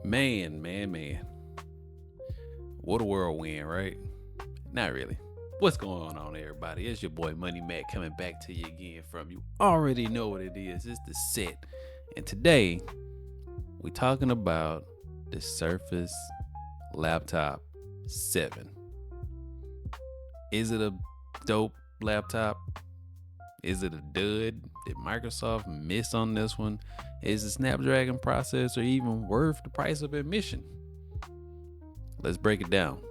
Man. What a whirlwind, right? Not really. What's going on, everybody? It's your boy Money Mac coming back to you again from you already know what it is. It's the set. And today, we talking about the Surface Laptop 7. Is it a dope laptop? Is it a dud? Did Microsoft miss on this one? Is the Snapdragon processor even worth the price of admission? Let's break it down.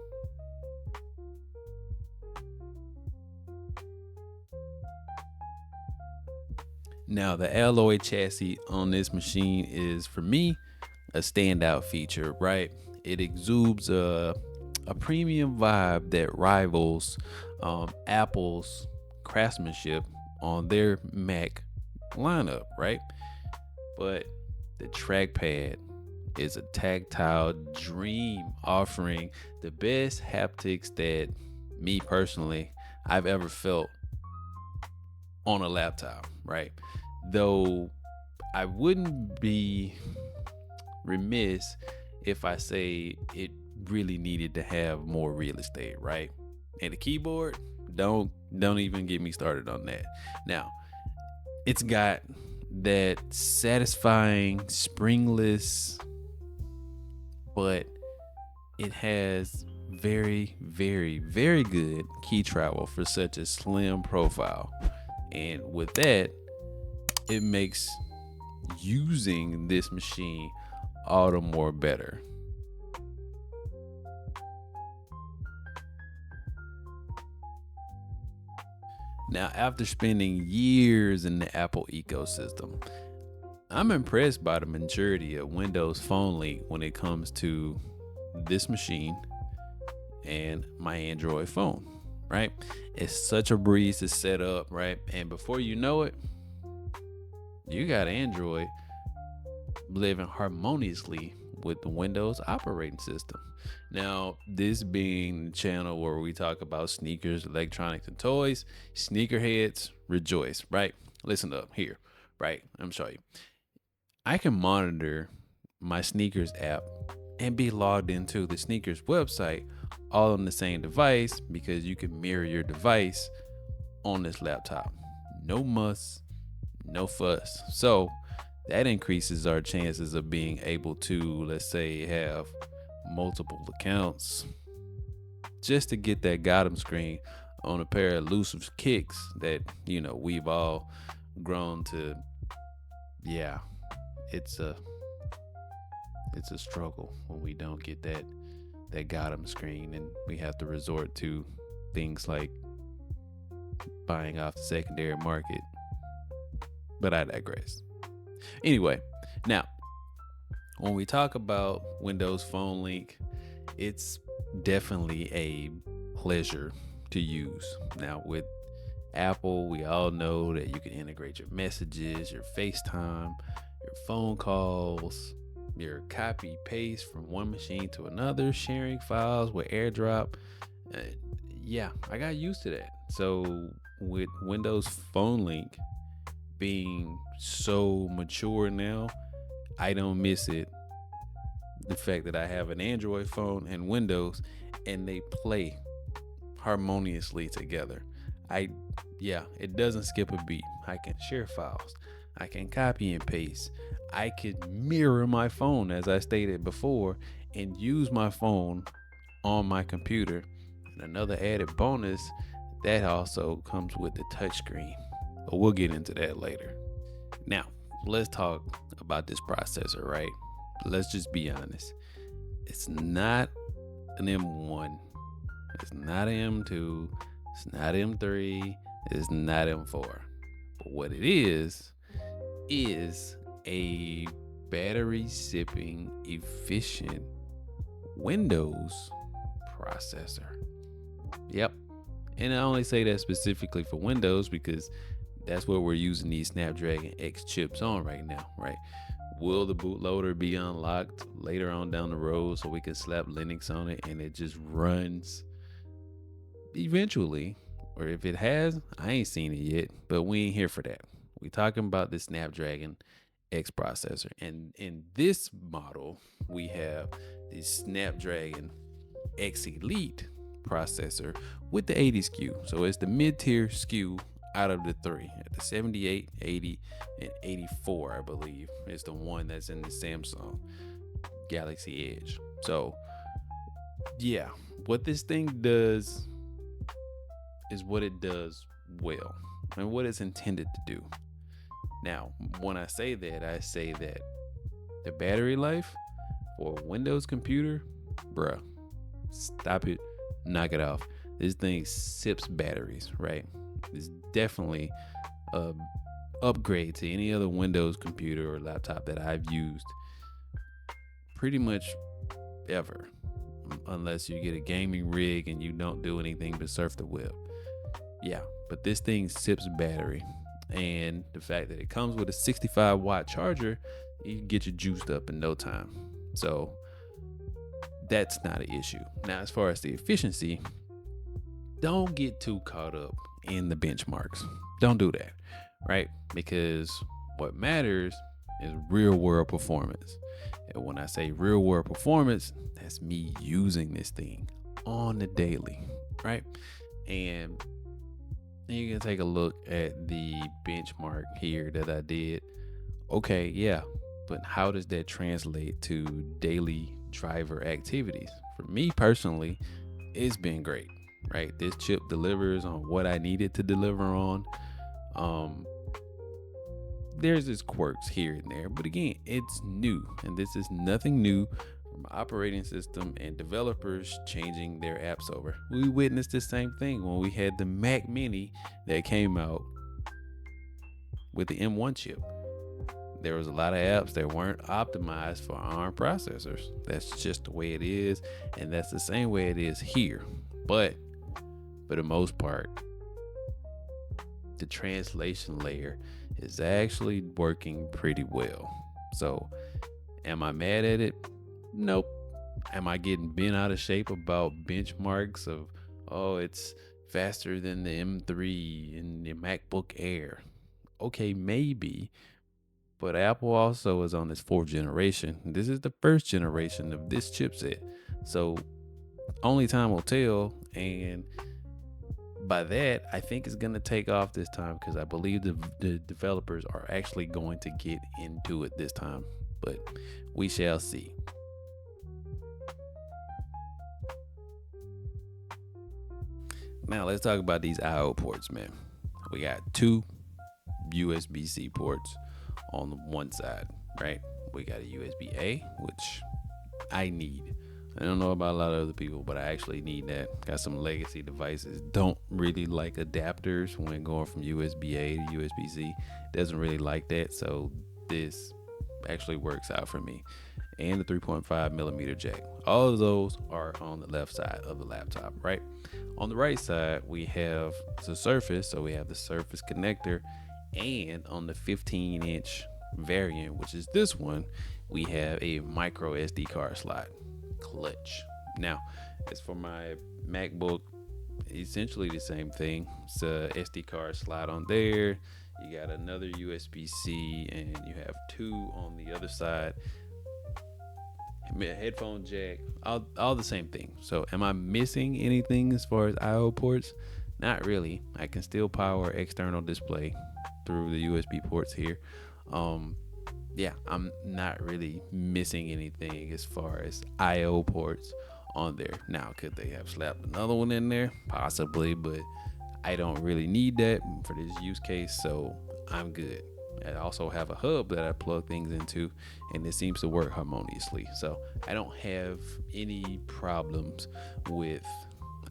Now, the alloy chassis on this machine is, for me, a standout feature, right? It exudes a premium vibe that rivals Apple's craftsmanship on their Mac lineup, right? But the trackpad is a tactile dream, offering the best haptics that me personally I've ever felt on a laptop, right? Though I wouldn't be remiss if I say it really needed to have more real estate, right? And the keyboard, don't even get me started on that. Now, it's got that satisfying springless, but it has very good key travel for such a slim profile. And with that, it makes using this machine all the more better. Now, after spending years in the Apple ecosystem, I'm impressed by the maturity of Windows Phone Link when it comes to this machine and my Android phone, right? It's such a breeze to set up, right? And before you know it, you got Android living harmoniously with the Windows operating system. Now, this being the channel where we talk about sneakers, electronics, and toys, sneakerheads rejoice, right? Listen up here, right? I'm gonna show you. I can monitor my sneakers app and be logged into the sneakers website all on the same device because you can mirror your device on this laptop. No muss, no fuss. So that increases our chances of being able to, let's say, have multiple accounts just to get that Gotham screen on a pair of elusive kicks that, we've all grown to. Yeah, it's a struggle when we don't get that Gotham screen, and we have to resort to things like buying off the secondary market. But I digress. Anyway, now when we talk about Windows Phone Link, it's definitely a pleasure to use. Now, with Apple, we all know that you can integrate your messages, your FaceTime, your phone calls, your copy paste from one machine to another, sharing files with AirDrop. Yeah, I got used to that. So with Windows Phone Link being so mature now, I don't miss it. The fact that I have an Android phone and Windows and they play harmoniously together. It doesn't skip a beat. I can share files. I can copy and paste. I could mirror my phone, as I stated before, and use my phone on my computer. And another added bonus, that also comes with the touchscreen. But we'll get into that later. Now, let's talk about this processor, right? Let's just be honest. It's not an M1. It's not an M2. It's not M3. It's not M4. But what it is a battery sipping, efficient Windows processor. Yep. And I only say that specifically for Windows because that's what we're using these Snapdragon X chips on right now, right? Will the bootloader be unlocked later on down the road so we can slap Linux on it and it just runs eventually? Or if it has, I ain't seen it yet, but we ain't here for that. We talking about the Snapdragon X processor. And in this model, we have the Snapdragon X Elite processor with the 80 SKU. So it's the mid-tier SKU out of the three. The 78, 80, and 84, I believe, is the one that's in the Samsung Galaxy Edge. So yeah, what this thing does is what it does well and what it's intended to do. Now, when I say that the battery life for a Windows computer, bruh, stop it, knock it off. This thing sips batteries, right? It's definitely a upgrade to any other Windows computer or laptop that I've used pretty much ever, unless you get a gaming rig and you don't do anything but surf the web. Yeah, but this thing sips battery, and the fact that it comes with a 65-watt charger, you can get you juiced up in no time. So that's not an issue. Now, as far as the efficiency, don't get too caught up in the benchmarks. Don't do that, right? Because what matters is real world performance. And when I say real world performance, that's me using this thing on the daily, right? And you can take a look at the benchmark here that I did. Okay, yeah, but how does that translate to daily driver activities? For me personally, it's been great, right? This chip delivers on what I needed to deliver on. There's its quirks here and there, but again, it's new, and this is nothing new from operating system and developers changing their apps over. We witnessed the same thing when we had the Mac Mini that came out with the M1 chip. There was a lot of apps that weren't optimized for ARM processors. That's just the way it is, and that's the same way it is here. But for the most part, the translation layer is actually working pretty well. So, am I mad at it? Nope. Am I getting bent out of shape about benchmarks of, oh, it's faster than the M3 and the MacBook Air? Okay, maybe. But Apple also is on this fourth generation. This is the first generation of this chipset. So only time will tell. And by that, I think it's going to take off this time because I believe the developers are actually going to get into it this time. But we shall see. Now let's talk about these I/O ports, man. We got two USB-C ports on the one side, right? We got a USB-A, which I need. I don't know about a lot of other people, but I actually need that. Got some legacy devices. Don't really like adapters when going from USB-A to USB-C. Doesn't really like that, so this actually works out for me. And the 3.5 millimeter jack. All of those are on the left side of the laptop, right? On the right side, we have the Surface, so we have the Surface connector, and on the 15-inch variant, which is this one, we have a micro SD card slot. Clutch. Now, as for my MacBook, essentially the same thing. It's a SD card slot on there. You got another USB-C, and you have two on the other side. Headphone jack, all the same thing. So am I missing anything as far as I/O ports? Not really. I can still power external display through the USB ports here. Yeah, I'm not really missing anything as far as I/O ports on there. Now, could they have slapped another one in there? Possibly, but I don't really need that for this use case, so I'm good. I also have a hub that I plug things into, and it seems to work harmoniously. So I don't have any problems with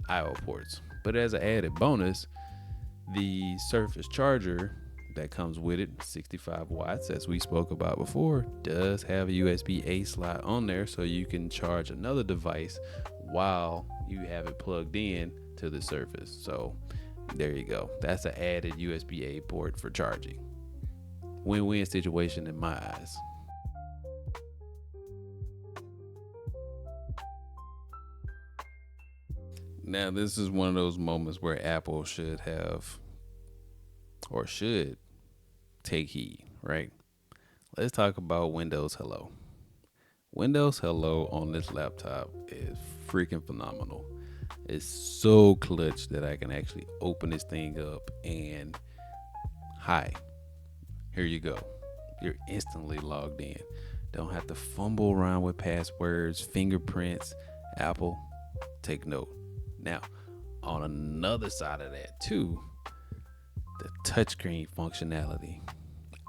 I/O ports. But as an added bonus, the Surface charger that comes with it, 65 watts, as we spoke about before, does have a USB-A slot on there, so you can charge another device while you have it plugged in to the Surface. So there you go. That's an added USB-A port for charging. Win-win situation in my eyes. Now, this is one of those moments where Apple should have, or should take heed, right? let's talk about Windows Hello. Windows Hello on this laptop is freaking phenomenal. It's so clutch that I can actually open this thing up and hi, here you go. You're instantly logged in. Don't have to fumble around with passwords, fingerprints. Apple, take note. Now, on another side of that, too, the touchscreen functionality.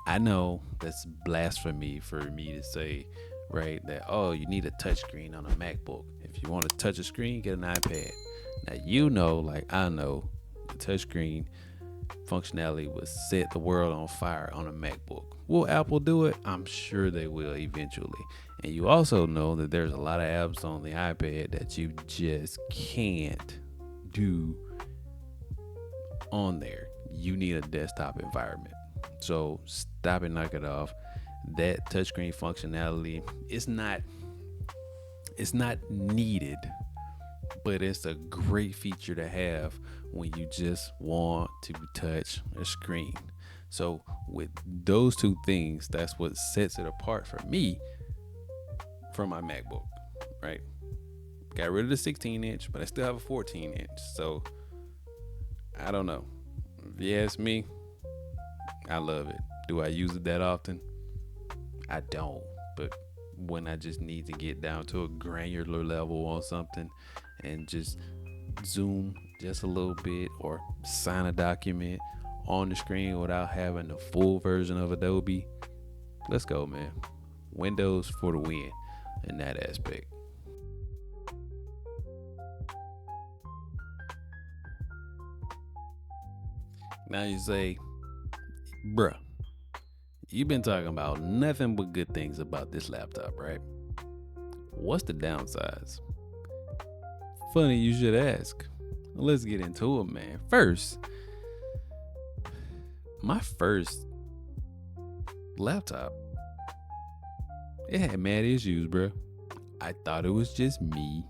I know that's blasphemy for me to say, right, that, oh, you need a touchscreen on a MacBook. If you want to touch a screen, get an iPad. Now, you know, like I know, the touchscreen functionality would set the world on fire on a MacBook. Will Apple do it? I'm sure they will eventually. And you also know that there's a lot of apps on the iPad that you just can't do on there. You need a desktop environment. So stop and knock it off. That touchscreen functionality it's not needed, but it's a great feature to have when you just want to touch a screen. So with those two things, that's what sets it apart for me from my MacBook, right? Got rid of the 16 inch, but I still have a 14 inch. So I don't know. If you ask me, I love it. Do I use it that often? I don't. But when I just need to get down to a granular level on something and just zoom just a little bit or sign a document on the screen without having the full version of Adobe, let's go, man. Windows for the win in that aspect. Now you say, bruh, you've been talking about nothing but good things about this laptop, right? What's the downsides? Funny you should ask. Let's get into it, man. First, my first laptop, it had mad issues, bro. I thought it was just me,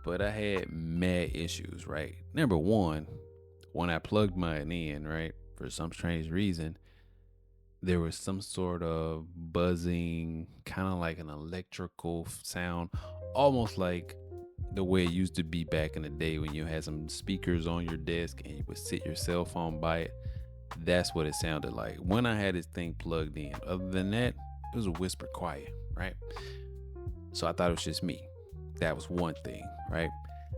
but I had mad issues, right? Number one, when I plugged mine in, right, for some strange reason, there was some sort of buzzing, kind of like an electrical sound, almost like the way it used to be back in the day when you had some speakers on your desk and you would sit your cell phone by it. That's what it sounded like when I had this thing plugged in. Other than that, it was a whisper quiet, right? So I thought it was just me. That was one thing, right?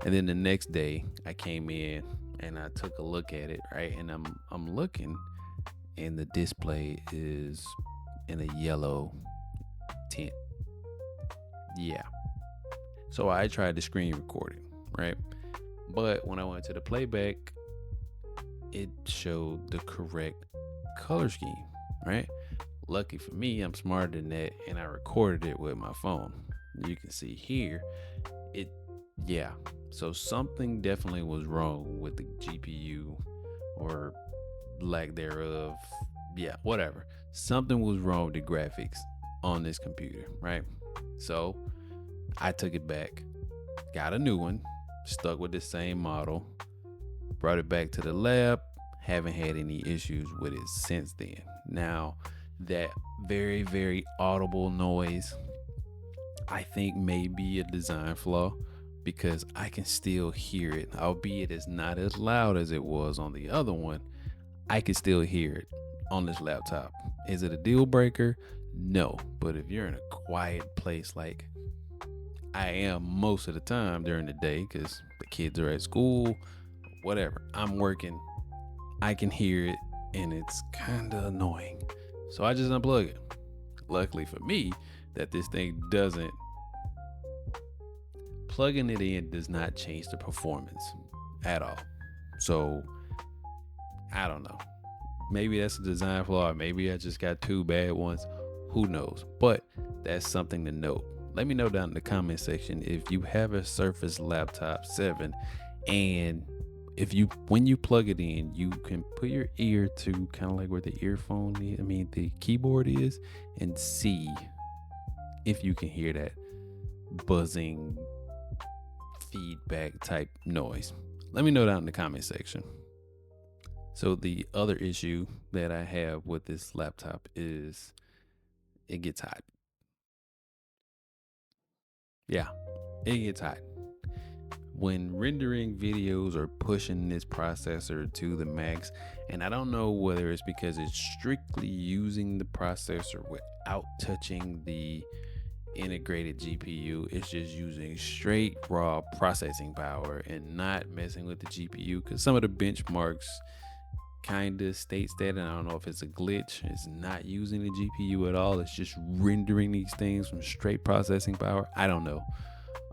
And then the next day I came in and I took a look at it, right? And I'm looking and the display is in a yellow tint. Yeah. So I tried the screen recording, right? But when I went to the playback, it showed the correct color scheme, right? Lucky for me, I'm smarter than that, and I recorded it with my phone. You can see here, yeah. So something definitely was wrong with the GPU or lack thereof. Yeah, whatever. Something was wrong with the graphics on this computer, right? So I took it back, got a new one, stuck with the same model, brought it back to the lab, haven't had any issues with it since then. Now, that very, very audible noise, I think may be a design flaw because I can still hear it, albeit it's not as loud as it was on the other one. I can still hear it on this laptop. Is it a deal breaker? No. But if you're in a quiet place like I am most of the time during the day because the kids are at school, whatever, I'm working, I can hear it and it's kind of annoying. So I just unplug it. Luckily for me, that this thing doesn't, plugging it in does not change the performance at all. So I don't know. Maybe that's a design flaw. Maybe I just got two bad ones. Who knows? But that's something to note. Let me know down in the comment section if you have a Surface Laptop 7 and if you, when you plug it in, you can put your ear to kind of like where the earphone is, the keyboard is, and see if you can hear that buzzing feedback type noise. Let me know down in the comment section. So the other issue that I have with this laptop is it gets hot. Yeah, it gets hot. When rendering videos or pushing this processor to the max, and I don't know whether it's because it's strictly using the processor without touching the integrated GPU, it's just using straight raw processing power and not messing with the GPU, because some of the benchmarks kind of states that, and I don't know if it's a glitch. It's not using the GPU at all. It's just rendering these things from straight processing power. I don't know.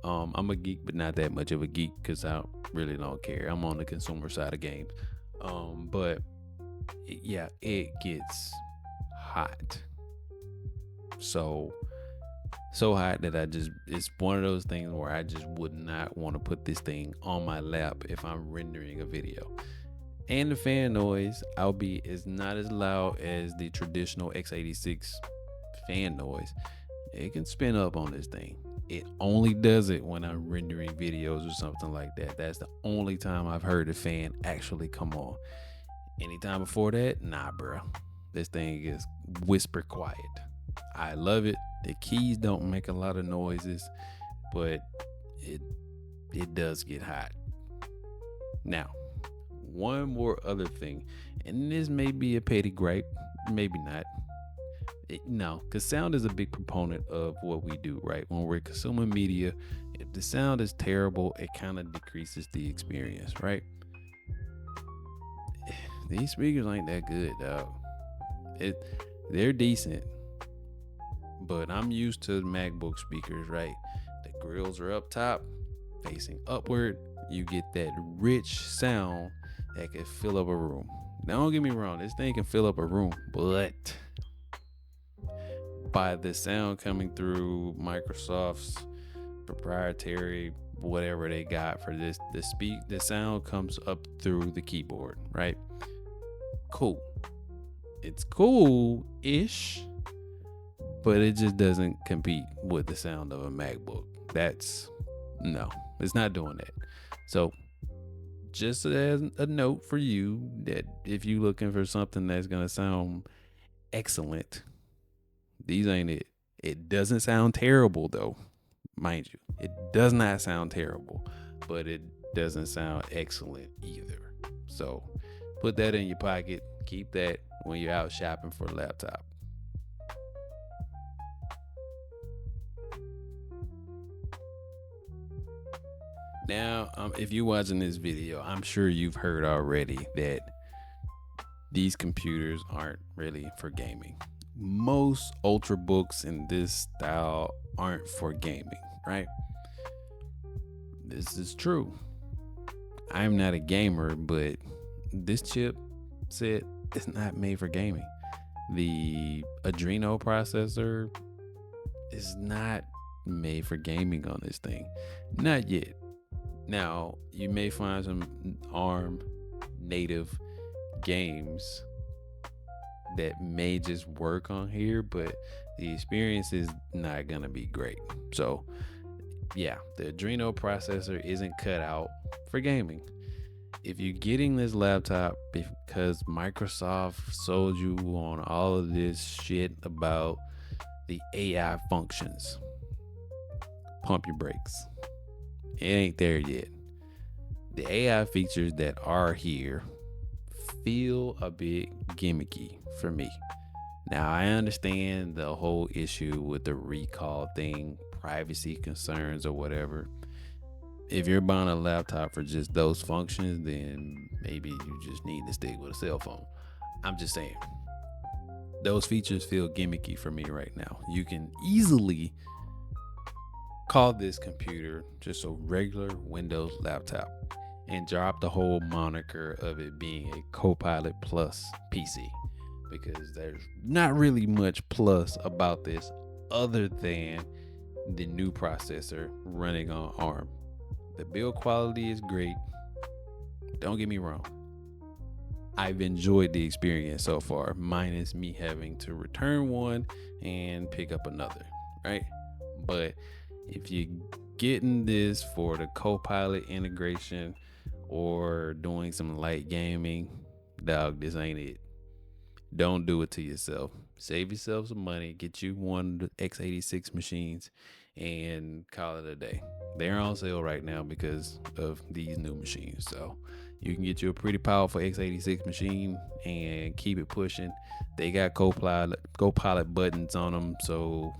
I'm a geek, but not that much of a geek because I really don't care. I'm on the consumer side of games. But yeah, it gets hot. So hot that it's one of those things where I just would not want to put this thing on my lap if I'm rendering a video. And the fan noise, albeit, is not as loud as the traditional x86 fan noise. It can spin up on this thing. It only does it when I'm rendering videos or something like that. That's the only time I've heard the fan actually come on. Anytime before that, nah, bro. This thing is whisper quiet. I love it. The keys don't make a lot of noises, but it does get hot. Now, one more other thing, and this may be a petty gripe, maybe not. No, because sound is a big proponent of what we do, right? When we're consuming media, if the sound is terrible, it kind of decreases the experience, right? These speakers ain't that good, dog. They're decent, but I'm used to MacBook speakers, right? The grills are up top, facing upward. You get that rich sound that can fill up a room. Now, don't get me wrong, this thing can fill up a room, but by the sound coming through Microsoft's proprietary whatever they got for this, the sound comes up through the keyboard, right? Cool. It's cool-ish, but it just doesn't compete with the sound of a MacBook. No, it's not doing that. So just as a note for you, that if you're looking for something that's going to sound excellent, these ain't it. It doesn't sound terrible though, mind you. It does not sound terrible, but it doesn't sound excellent either. So put that in your pocket. Keep that when you're out shopping for a laptop. Now, if you're watching this video, I'm sure you've heard already that these computers aren't really for gaming. Most ultrabooks in this style aren't for gaming, right? This is true. I'm not a gamer, but this chip set is not made for gaming. The Adreno processor is not made for gaming on this thing. Not yet. Now, you may find some ARM native games that may just work on here, but the experience is not gonna be great. So yeah, the Adreno processor isn't cut out for gaming. If you're getting this laptop because Microsoft sold you on all of this shit about the AI functions, pump your brakes. It ain't there yet. The AI features that are here feel a bit gimmicky for me. Now, I understand the whole issue with the recall thing, privacy concerns or whatever. If you're buying a laptop for just those functions, then maybe you just need to stick with a cell phone. I'm just saying, those features feel gimmicky for me right now. You can easily call this computer just a regular Windows laptop and drop the whole moniker of it being a Copilot Plus PC, because there's not really much plus about this other than the new processor running on ARM. The build quality is great. Don't get me wrong. I've enjoyed the experience so far, minus me having to return one and pick up another, right? But if you're getting this for the Copilot integration or doing some light gaming, dog, this ain't it. Don't do it to yourself. Save yourself some money. Get you one of the x86 machines and call it a day. They're on sale right now because of these new machines. So you can get you a pretty powerful x86 machine and keep it pushing. They got Copilot buttons on them. So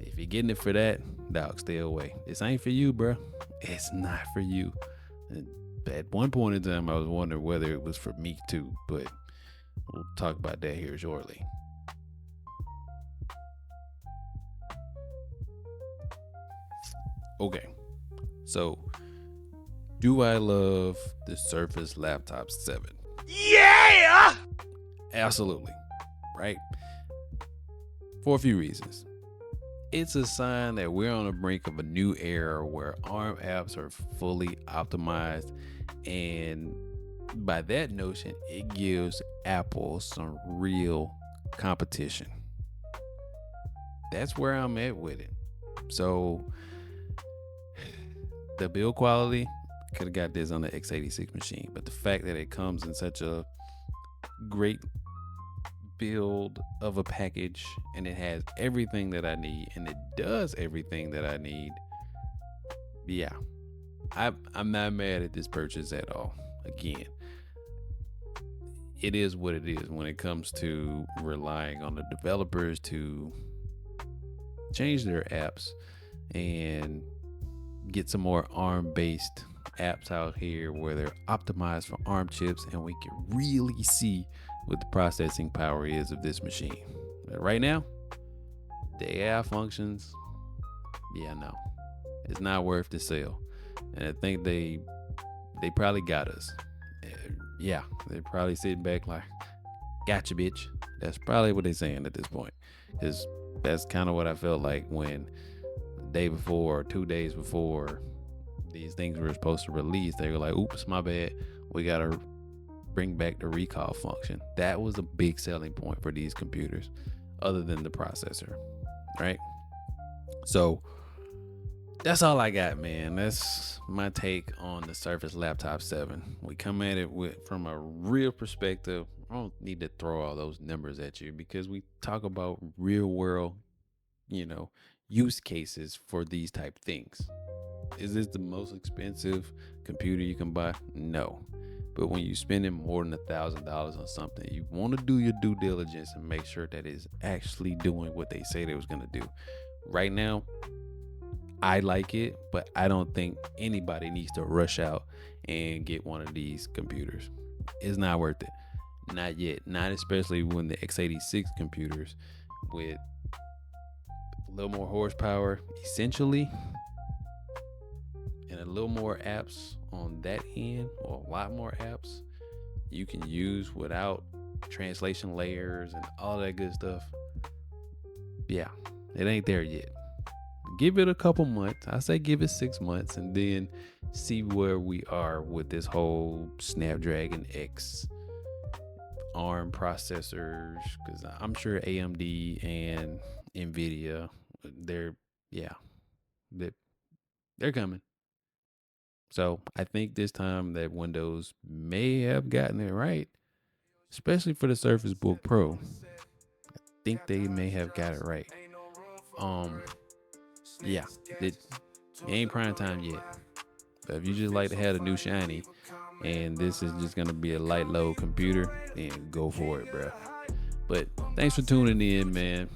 if you're getting it for that, dog, stay away. This ain't for you, bro. It's not for you. And at one point in time, I was wondering whether it was for me too, but we'll talk about that here shortly. Okay, so do I love the Surface Laptop 7? Yeah! Absolutely, right? For a few reasons. It's a sign that we're on the brink of a new era where ARM apps are fully optimized, and by that notion, it gives Apple some real competition. That's where I'm at with it. So the build quality, could have got this on the x86 machine, but the fact that it comes in such a great build of a package and it has everything that I need and it does everything that I need, yeah, I'm not mad at this purchase at all. Again, it is what it is when it comes to relying on the developers to change their apps and get some more ARM based apps out here where they're optimized for ARM chips and we can really see what the processing power is of this machine. But right now, the AI functions, yeah, no, it's not worth the sale. And I think they probably got us. Yeah, they're probably sitting back like, gotcha, bitch. That's probably what they're saying at this point. Because that's kind of what I felt like when the day before or 2 days before these things were supposed to release, they were like, oops, my bad. We got to bring back the recall function. That was a big selling point for these computers, other than the processor, right? So that's all I got, man. That's my take on the Surface Laptop 7. We come at it from a real perspective. I don't need to throw all those numbers at you because we talk about real world, use cases for these type things. Is this the most expensive computer you can buy? No. But when you're spending more than $1,000 on something, you want to do your due diligence and make sure that it's actually doing what they say they was going to do. Right now, I like it, but I don't think anybody needs to rush out and get one of these computers. It's not worth it. Not yet. Not especially when the x86 computers with a little more horsepower, essentially, and a little more apps on that end, or a lot more apps you can use without translation layers and all that good stuff. Yeah, it ain't there yet. Give it a couple months. I say give it 6 months and then see where we are with this whole Snapdragon X ARM processors, because I'm sure AMD and Nvidia, they're coming. So I think this time that Windows may have gotten it right, especially for the Surface Book Pro. I think they may have got it right. It ain't prime time yet. But if you just like to have a new shiny and this is just gonna be a light load computer, then go for it, bro. But thanks for tuning in, man.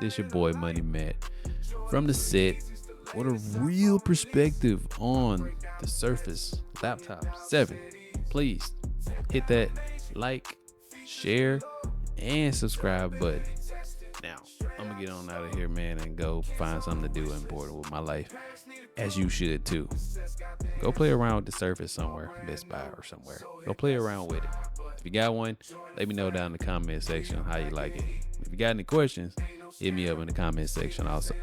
This your boy Money Matt from the set. What a real perspective on the Surface Laptop 7. Please hit that like, share, and subscribe button. Now, I'm going to get on out of here, man, and go find something to do important with my life, as you should too. Go play around with the Surface somewhere, Best Buy or somewhere. Go play around with it. If you got one, let me know down in the comment section how you like it. If you got any questions, hit me up in the comment section also.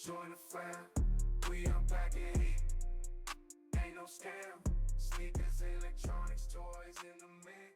Join the fam, we unpacking it. Ain't no scam. Sneakers, electronics, toys in the mix.